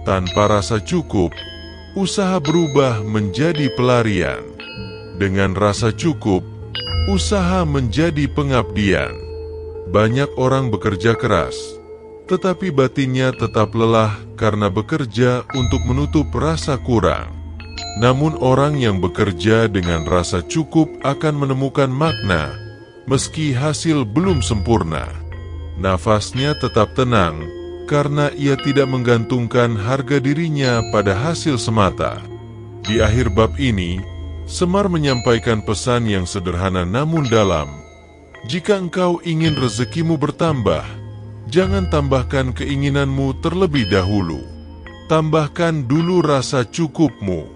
Tanpa rasa cukup, usaha berubah menjadi pelarian. Dengan rasa cukup, usaha menjadi pengabdian. Banyak orang bekerja keras, tetapi batinnya tetap lelah karena bekerja untuk menutup rasa kurang. Namun orang yang bekerja dengan rasa cukup akan menemukan makna, meski hasil belum sempurna. Nafasnya tetap tenang, karena ia tidak menggantungkan harga dirinya pada hasil semata. Di akhir bab ini, Semar menyampaikan pesan yang sederhana namun dalam. Jika engkau ingin rezekimu bertambah, jangan tambahkan keinginanmu terlebih dahulu. Tambahkan dulu rasa cukupmu.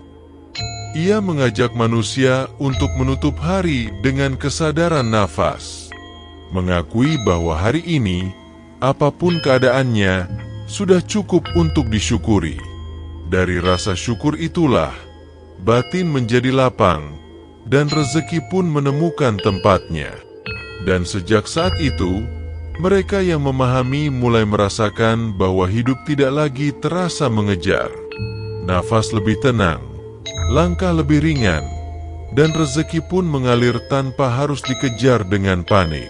Ia mengajak manusia untuk menutup hari dengan kesadaran nafas. Mengakui bahwa hari ini, apapun keadaannya, sudah cukup untuk disyukuri. Dari rasa syukur itulah, batin menjadi lapang, dan rezeki pun menemukan tempatnya. Dan sejak saat itu, mereka yang memahami mulai merasakan bahwa hidup tidak lagi terasa mengejar. Nafas lebih tenang, langkah lebih ringan, dan rezeki pun mengalir tanpa harus dikejar dengan panik.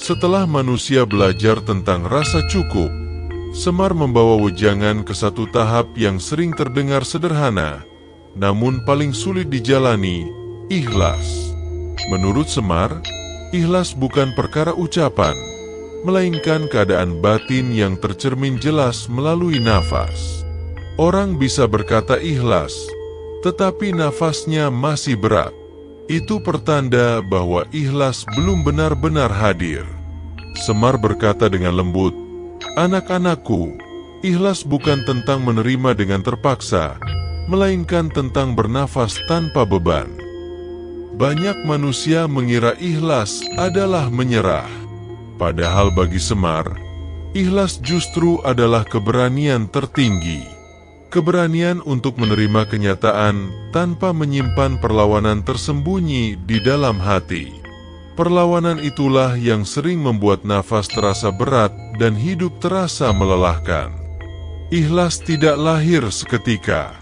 Setelah manusia belajar tentang rasa cukup, Semar membawa wejangan ke satu tahap yang sering terdengar sederhana, namun paling sulit dijalani, ikhlas. Menurut Semar, ikhlas bukan perkara ucapan, melainkan keadaan batin yang tercermin jelas melalui nafas. Orang bisa berkata ikhlas, tetapi nafasnya masih berat. Itu pertanda bahwa ikhlas belum benar-benar hadir. Semar berkata dengan lembut, "Anak-anakku, Ikhlas bukan tentang menerima dengan terpaksa, melainkan tentang bernafas tanpa beban. Banyak manusia mengira ikhlas adalah menyerah. Padahal bagi Semar, ikhlas justru adalah keberanian tertinggi. Keberanian untuk menerima kenyataan tanpa menyimpan perlawanan tersembunyi di dalam hati. Perlawanan itulah yang sering membuat nafas terasa berat dan hidup terasa melelahkan. Ikhlas tidak lahir seketika.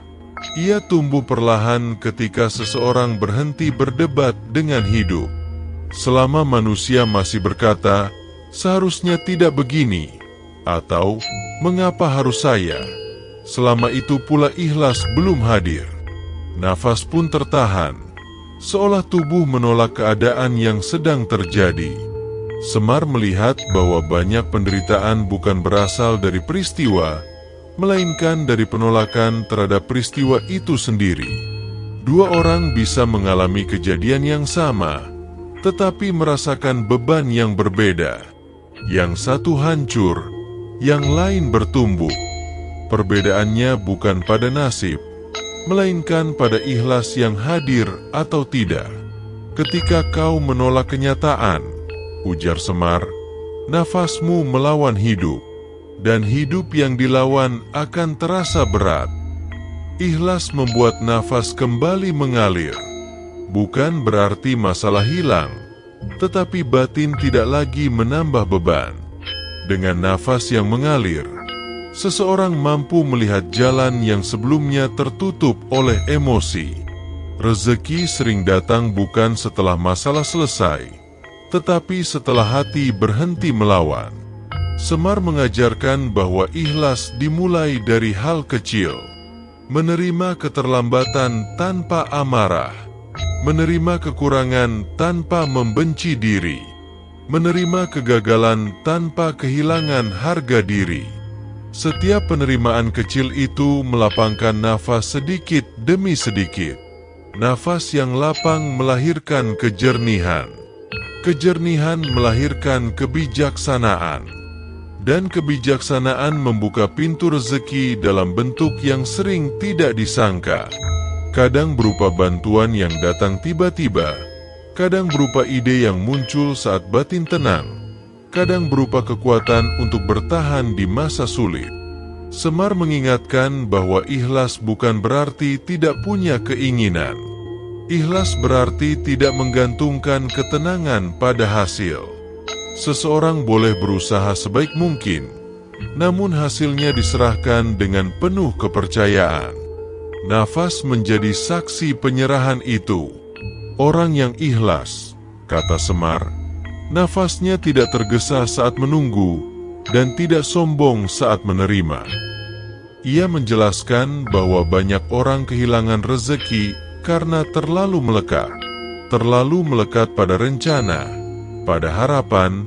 Ia tumbuh perlahan ketika seseorang berhenti berdebat dengan hidup. Selama manusia masih berkata, "Seharusnya tidak begini," atau "Mengapa harus saya?" selama itu pula ikhlas belum hadir. Nafas pun tertahan, seolah tubuh menolak keadaan yang sedang terjadi. Semar melihat bahwa banyak penderitaan bukan berasal dari peristiwa, melainkan dari penolakan terhadap peristiwa itu sendiri. Dua orang bisa mengalami kejadian yang sama, tetapi merasakan beban yang berbeda. Yang satu hancur, yang lain bertumbuh. Perbedaannya bukan pada nasib, melainkan pada ikhlas yang hadir atau tidak. Ketika kau menolak kenyataan, ujar Semar, nafasmu melawan hidup. Dan hidup yang dilawan akan terasa berat. Ikhlas membuat nafas kembali mengalir. Bukan berarti masalah hilang, tetapi batin tidak lagi menambah beban. Dengan nafas yang mengalir, seseorang mampu melihat jalan yang sebelumnya tertutup oleh emosi. Rezeki sering datang bukan setelah masalah selesai, tetapi setelah hati berhenti melawan. Semar mengajarkan bahwa ikhlas dimulai dari hal kecil. Menerima keterlambatan tanpa amarah. Menerima kekurangan tanpa membenci diri. Menerima kegagalan tanpa kehilangan harga diri. Setiap penerimaan kecil itu melapangkan nafas sedikit demi sedikit. Nafas yang lapang melahirkan kejernihan. Kejernihan melahirkan kebijaksanaan. Dan kebijaksanaan membuka pintu rezeki dalam bentuk yang sering tidak disangka. Kadang berupa bantuan yang datang tiba-tiba, kadang berupa ide yang muncul saat batin tenang, kadang berupa kekuatan untuk bertahan di masa sulit. Semar mengingatkan bahwa ikhlas bukan berarti tidak punya keinginan. Ikhlas berarti tidak menggantungkan ketenangan pada hasil. Seseorang boleh berusaha sebaik mungkin, namun hasilnya diserahkan dengan penuh kepercayaan. Nafas menjadi saksi penyerahan itu. Orang yang ikhlas, kata Semar, nafasnya tidak tergesa saat menunggu dan tidak sombong saat menerima. Ia menjelaskan bahwa banyak orang kehilangan rezeki karena terlalu melekat pada rencana, pada harapan,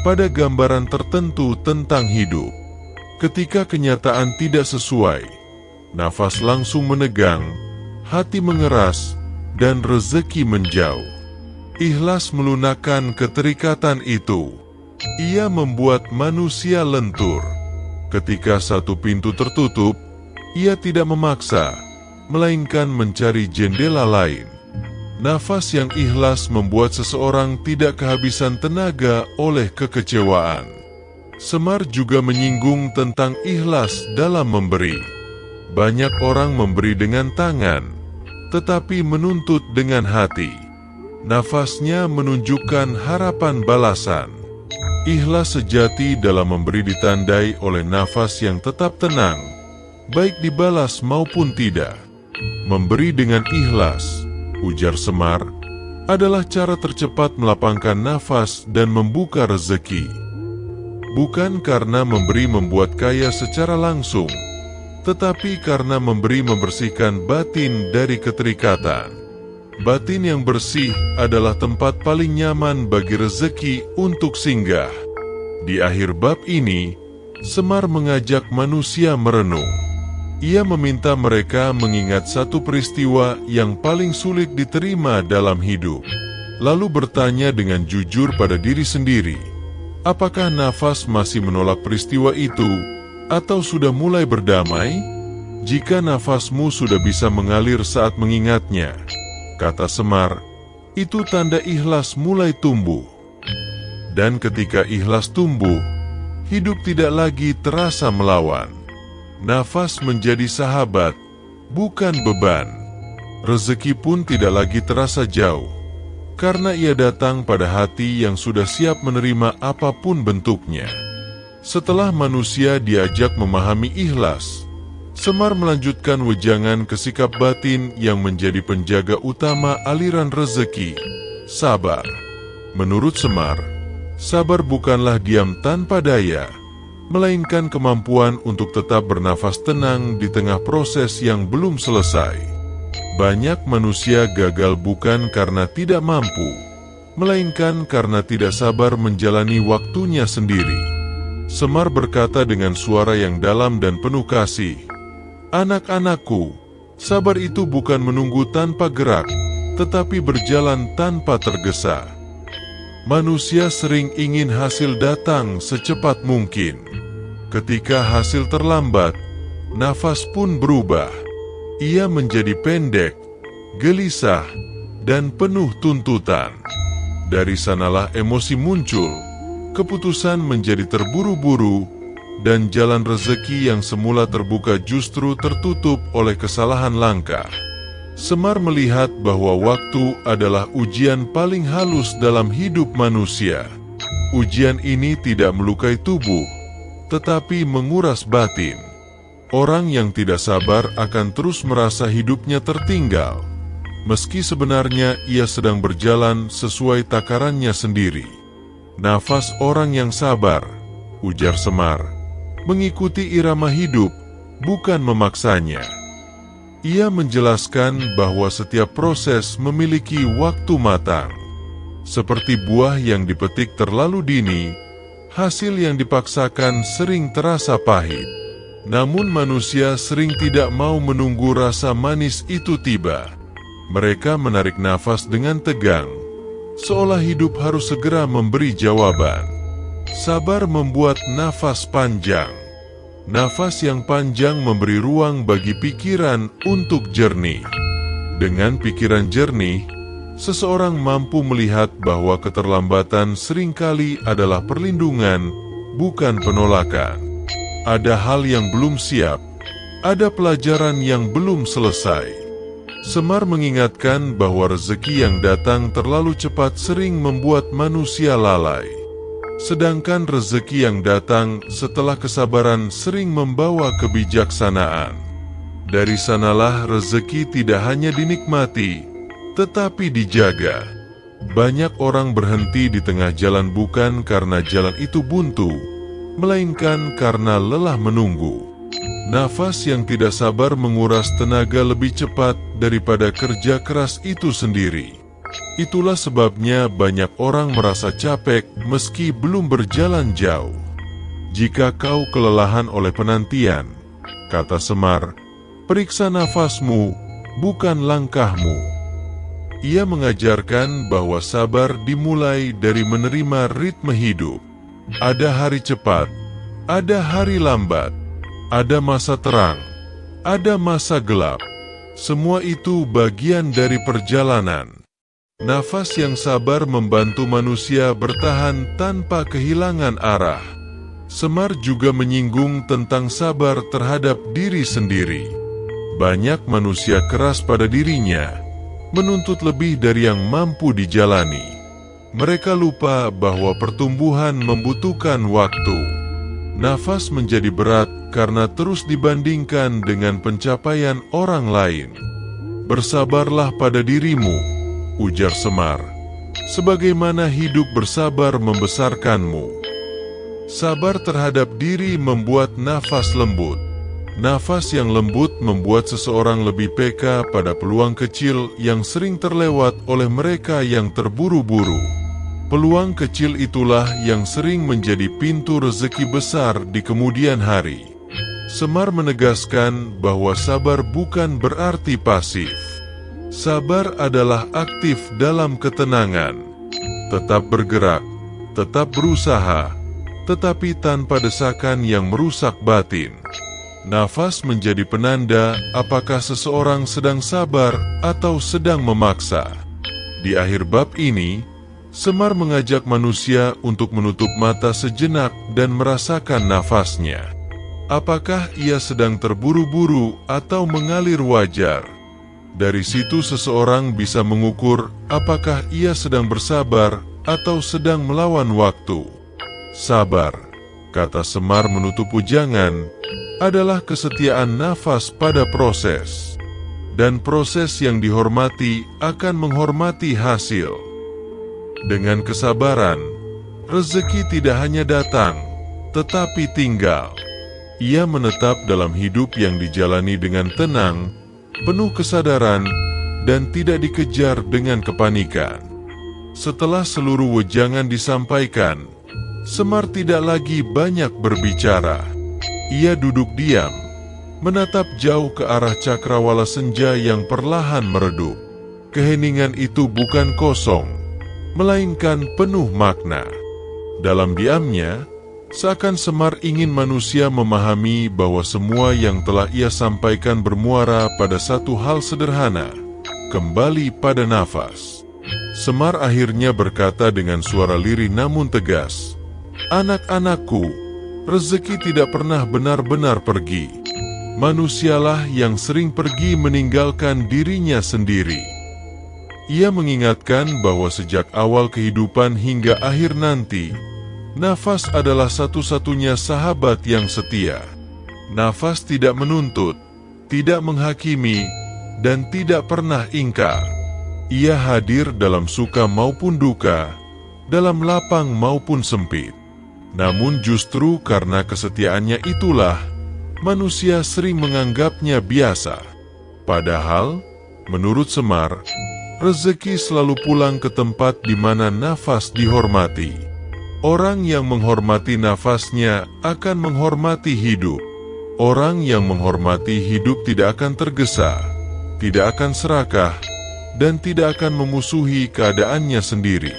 pada gambaran tertentu tentang hidup. Ketika kenyataan tidak sesuai, nafas langsung menegang, hati mengeras, dan rezeki menjauh. Ikhlas melunakkan keterikatan itu. Ia membuat manusia lentur. Ketika satu pintu tertutup, ia tidak memaksa, melainkan mencari jendela lain. Nafas yang ikhlas membuat seseorang tidak kehabisan tenaga oleh kekecewaan. Semar juga menyinggung tentang ikhlas dalam memberi. Banyak orang memberi dengan tangan, tetapi menuntut dengan hati. Nafasnya menunjukkan harapan balasan. Ikhlas sejati dalam memberi ditandai oleh nafas yang tetap tenang, baik dibalas maupun tidak. Memberi dengan ikhlas, ujar Semar, adalah cara tercepat melapangkan nafas dan membuka rezeki. Bukan karena memberi membuat kaya secara langsung, tetapi karena memberi membersihkan batin dari keterikatan. Batin yang bersih adalah tempat paling nyaman bagi rezeki untuk singgah. Di akhir bab ini, Semar mengajak manusia merenung. Ia meminta mereka mengingat satu peristiwa yang paling sulit diterima dalam hidup, lalu bertanya dengan jujur pada diri sendiri, apakah nafas masih menolak peristiwa itu, Atau sudah mulai berdamai? Jika nafasmu sudah bisa mengalir saat mengingatnya, kata Semar, itu tanda ikhlas mulai tumbuh. Dan ketika ikhlas tumbuh, hidup tidak lagi terasa melawan. Nafas menjadi sahabat, bukan beban. Rezeki pun tidak lagi terasa jauh, karena ia datang pada hati yang sudah siap menerima apapun bentuknya. Setelah manusia diajak memahami ikhlas, Semar melanjutkan wejangan ke sikap batin yang menjadi penjaga utama aliran rezeki, sabar. Menurut Semar, sabar bukanlah diam tanpa daya, melainkan kemampuan untuk tetap bernafas tenang di tengah proses yang belum selesai. Banyak manusia gagal bukan karena tidak mampu, melainkan karena tidak sabar menjalani waktunya sendiri. Semar berkata dengan suara yang dalam dan penuh kasih, "Anak-anakku, sabar itu bukan menunggu tanpa gerak, tetapi berjalan tanpa tergesa." Manusia sering ingin hasil datang secepat mungkin. Ketika hasil terlambat, nafas pun berubah. Ia menjadi pendek, gelisah, dan penuh tuntutan. Dari sanalah emosi muncul, keputusan menjadi terburu-buru, dan jalan rezeki yang semula terbuka justru tertutup oleh kesalahan langkah. Semar melihat bahwa waktu adalah ujian paling halus dalam hidup manusia. Ujian ini tidak melukai tubuh, tetapi menguras batin. Orang yang tidak sabar akan terus merasa hidupnya tertinggal, meski sebenarnya ia sedang berjalan sesuai takarannya sendiri. Nafas orang yang sabar, ujar Semar, mengikuti irama hidup, bukan memaksanya. Ia menjelaskan bahwa setiap proses memiliki waktu matang. Seperti buah yang dipetik terlalu dini, hasil yang dipaksakan sering terasa pahit. Namun manusia sering tidak mau menunggu rasa manis itu tiba. Mereka menarik nafas dengan tegang, seolah hidup harus segera memberi jawaban. Sabar membuat nafas panjang. Nafas yang panjang memberi ruang bagi pikiran untuk jernih. Dengan pikiran jernih, seseorang mampu melihat bahwa keterlambatan seringkali adalah perlindungan, bukan penolakan. Ada hal yang belum siap, ada pelajaran yang belum selesai. Semar mengingatkan bahwa rezeki yang datang terlalu cepat sering membuat manusia lalai. Sedangkan rezeki yang datang setelah kesabaran sering membawa kebijaksanaan. Dari sanalah rezeki tidak hanya dinikmati, tetapi dijaga. Banyak orang berhenti di tengah jalan bukan karena jalan itu buntu, melainkan karena lelah menunggu. Nafas yang tidak sabar menguras tenaga lebih cepat daripada kerja keras itu sendiri. Itulah sebabnya banyak orang merasa capek meski belum berjalan jauh. Jika kau kelelahan oleh penantian, kata Semar, periksa nafasmu, bukan langkahmu. Ia mengajarkan bahwa sabar dimulai dari menerima ritme hidup. Ada hari cepat, ada hari lambat, ada masa terang, ada masa gelap. Semua itu bagian dari perjalanan. Nafas yang sabar membantu manusia bertahan tanpa kehilangan arah. Semar juga menyinggung tentang sabar terhadap diri sendiri. Banyak manusia keras pada dirinya, menuntut lebih dari yang mampu dijalani. Mereka lupa bahwa pertumbuhan membutuhkan waktu. Nafas menjadi berat karena terus dibandingkan dengan pencapaian orang lain. Bersabarlah pada dirimu, ujar Semar, sebagaimana hidup bersabar membesarkanmu. Sabar terhadap diri membuat nafas lembut. Nafas yang lembut membuat seseorang lebih peka pada peluang kecil yang sering terlewat oleh mereka yang terburu-buru. Peluang kecil itulah yang sering menjadi pintu rezeki besar di kemudian hari. Semar menegaskan bahwa sabar bukan berarti pasif. Sabar adalah aktif dalam ketenangan. Tetap bergerak, tetap berusaha, tetapi tanpa desakan yang merusak batin. Nafas menjadi penanda apakah seseorang sedang sabar atau sedang memaksa. Di akhir bab ini, Semar mengajak manusia untuk menutup mata sejenak dan merasakan nafasnya. Apakah ia sedang terburu-buru atau mengalir wajar? Dari situ seseorang bisa mengukur apakah ia sedang bersabar atau sedang melawan waktu. Sabar, kata Semar menutup ujangan, adalah kesetiaan nafas pada proses. Dan proses yang dihormati akan menghormati hasil. Dengan kesabaran, rezeki tidak hanya datang, tetapi tinggal. Ia menetap dalam hidup yang dijalani dengan tenang, penuh kesadaran, dan tidak dikejar dengan kepanikan. Setelah seluruh wejangan disampaikan, Semar tidak lagi banyak berbicara. Ia duduk diam, menatap jauh ke arah cakrawala senja yang perlahan meredup. Keheningan itu bukan kosong, melainkan penuh makna. Dalam diamnya, seakan Semar ingin manusia memahami bahwa semua yang telah ia sampaikan bermuara pada satu hal sederhana, kembali pada nafas. Semar akhirnya berkata dengan suara lirih namun tegas, "Anak-anakku, rezeki tidak pernah benar-benar pergi. Manusialah yang sering pergi meninggalkan dirinya sendiri." Ia mengingatkan bahwa sejak awal kehidupan hingga akhir nanti, nafas adalah satu-satunya sahabat yang setia. Nafas tidak menuntut, tidak menghakimi, dan tidak pernah ingkar. Ia hadir dalam suka maupun duka, dalam lapang maupun sempit. Namun justru karena kesetiaannya itulah, manusia sering menganggapnya biasa. Padahal, menurut Semar, rezeki selalu pulang ke tempat di mana nafas dihormati. Orang yang menghormati nafasnya akan menghormati hidup. Orang yang menghormati hidup tidak akan tergesa, tidak akan serakah, dan tidak akan memusuhi keadaannya sendiri.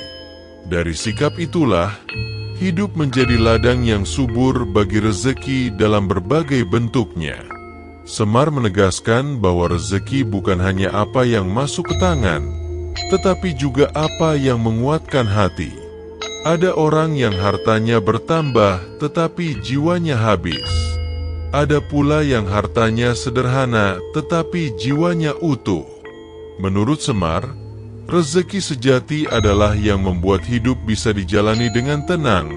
Dari sikap itulah, hidup menjadi ladang yang subur bagi rezeki dalam berbagai bentuknya. Semar menegaskan bahwa rezeki bukan hanya apa yang masuk ke tangan, tetapi juga apa yang menguatkan hati. Ada orang yang hartanya bertambah, tetapi jiwanya habis. Ada pula yang hartanya sederhana, tetapi jiwanya utuh. Menurut Semar, rezeki sejati adalah yang membuat hidup bisa dijalani dengan tenang,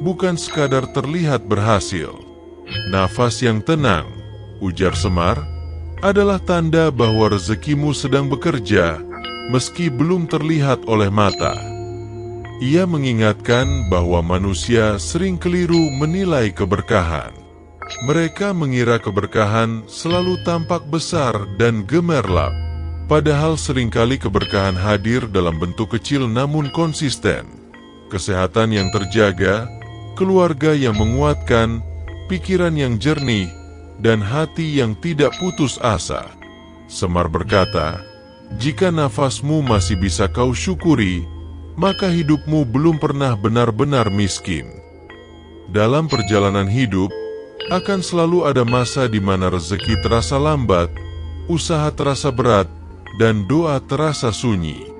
bukan sekadar terlihat berhasil. Nafas yang tenang, ujar Semar, adalah tanda bahwa rezekimu sedang bekerja, meski belum terlihat oleh mata. Ia mengingatkan bahwa manusia sering keliru menilai keberkahan. Mereka mengira keberkahan selalu tampak besar dan gemerlap. Padahal seringkali keberkahan hadir dalam bentuk kecil namun konsisten. Kesehatan yang terjaga, keluarga yang menguatkan, pikiran yang jernih, dan hati yang tidak putus asa. Semar berkata, "Jika nafasmu masih bisa kau syukuri, maka hidupmu belum pernah benar-benar miskin." Dalam perjalanan hidup, akan selalu ada masa di mana rezeki terasa lambat, usaha terasa berat, dan doa terasa sunyi.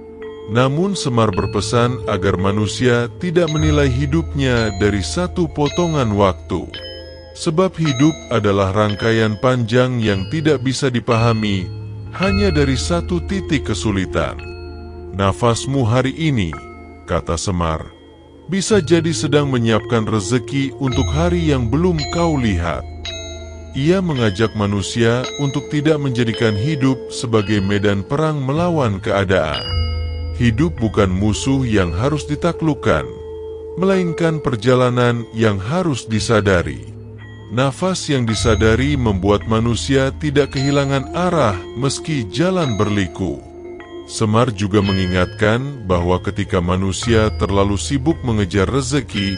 Namun Semar berpesan agar manusia tidak menilai hidupnya dari satu potongan waktu. Sebab hidup adalah rangkaian panjang yang tidak bisa dipahami hanya dari satu titik kesulitan. Nafasmu hari ini, kata Semar, bisa jadi sedang menyiapkan rezeki untuk hari yang belum kau lihat. Ia mengajak manusia untuk tidak menjadikan hidup sebagai medan perang melawan keadaan. Hidup bukan musuh yang harus ditaklukkan, melainkan perjalanan yang harus disadari. Nafas yang disadari membuat manusia tidak kehilangan arah meski jalan berliku. Semar juga mengingatkan bahwa ketika manusia terlalu sibuk mengejar rezeki,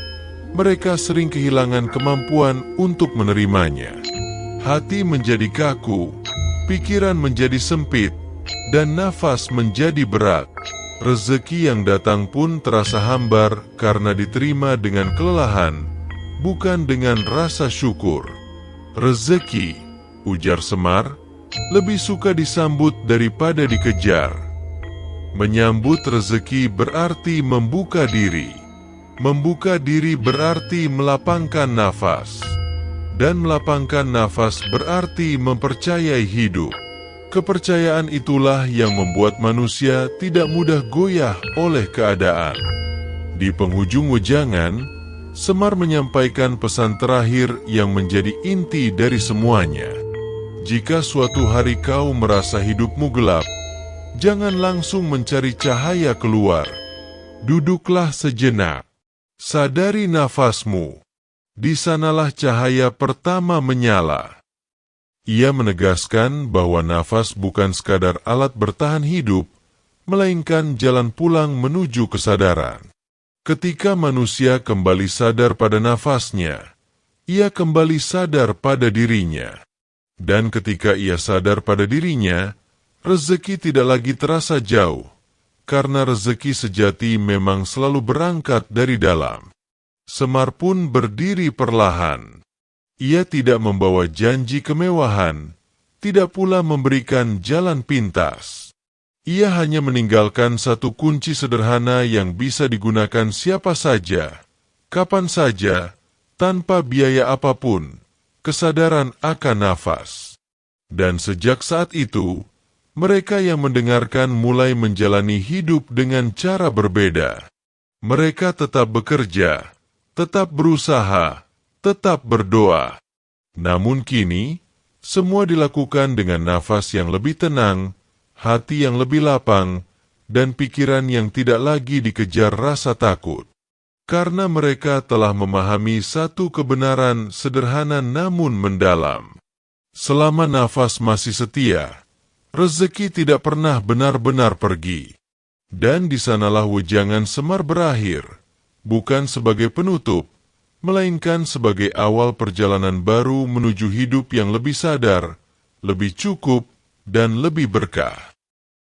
mereka sering kehilangan kemampuan untuk menerimanya. Hati menjadi kaku, pikiran menjadi sempit, dan nafas menjadi berat. Rezeki yang datang pun terasa hambar karena diterima dengan kelelahan, bukan dengan rasa syukur. Rezeki, ujar Semar, lebih suka disambut daripada dikejar. Menyambut rezeki berarti membuka diri. Membuka diri berarti melapangkan nafas. Dan melapangkan nafas berarti mempercayai hidup. Kepercayaan itulah yang membuat manusia tidak mudah goyah oleh keadaan. Di penghujung wejangan, Semar menyampaikan pesan terakhir yang menjadi inti dari semuanya. Jika suatu hari kau merasa hidupmu gelap, jangan langsung mencari cahaya keluar. Duduklah sejenak. Sadari nafasmu. Di sanalah cahaya pertama menyala. Ia menegaskan bahwa nafas bukan sekadar alat bertahan hidup, melainkan jalan pulang menuju kesadaran. Ketika manusia kembali sadar pada nafasnya, ia kembali sadar pada dirinya. Dan ketika ia sadar pada dirinya, rezeki tidak lagi terasa jauh, karena rezeki sejati memang selalu berangkat dari dalam. Semar pun berdiri perlahan. Ia tidak membawa janji kemewahan, tidak pula memberikan jalan pintas. Ia hanya meninggalkan satu kunci sederhana yang bisa digunakan siapa saja, kapan saja, tanpa biaya apapun, kesadaran akan nafas. Dan sejak saat itu, mereka yang mendengarkan mulai menjalani hidup dengan cara berbeda. Mereka tetap bekerja, tetap berusaha, tetap berdoa. Namun kini, semua dilakukan dengan nafas yang lebih tenang, hati yang lebih lapang, dan pikiran yang tidak lagi dikejar rasa takut. Karena mereka telah memahami satu kebenaran sederhana namun mendalam. Selama nafas masih setia, rezeki tidak pernah benar-benar pergi. Dan di sanalah wejangan Semar berakhir, bukan sebagai penutup, melainkan sebagai awal perjalanan baru menuju hidup yang lebih sadar, lebih cukup, dan lebih berkah.